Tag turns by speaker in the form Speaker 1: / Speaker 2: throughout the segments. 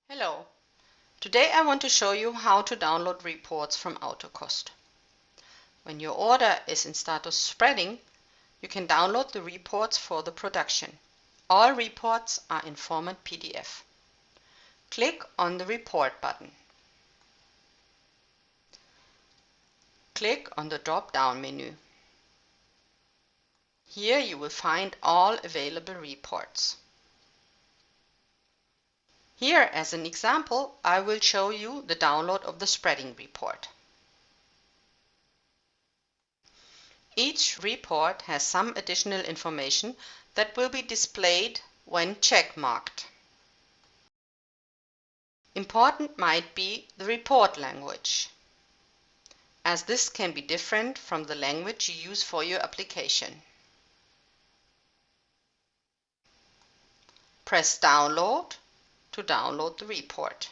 Speaker 1: Hello, today I want to show you how to download reports from Autocost. When your order is in status spreading, you can download the reports for the production. All reports are in format PDF. Click on the Report button. Click on the drop-down menu. Here you will find all available reports. Here, as an example, I will show you the download of the spreading report. Each report has some additional information that will be displayed when check-marked. Important might be the report language, as this can be different from the language you use for your application. Press Download to download the report.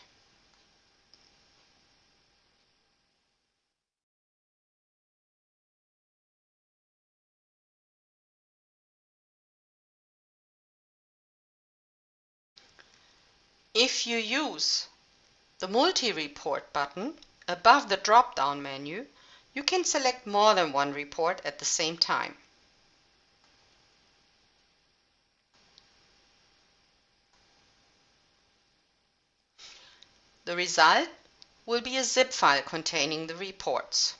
Speaker 1: If you use the Multi-Report button above the drop-down menu, you can select more than one report at the same time. The result will be a zip file containing the reports.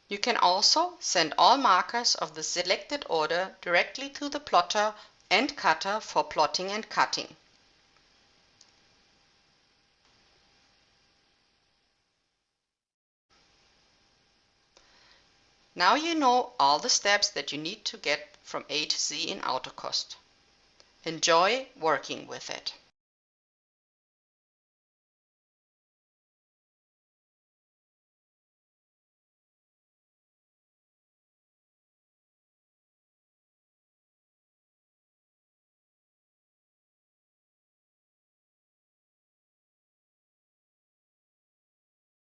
Speaker 1: You can also send all markers of the selected order directly to the plotter and cutter for plotting and cutting. Now you know all the steps that you need to get from A to Z in Autocost. Enjoy working with it.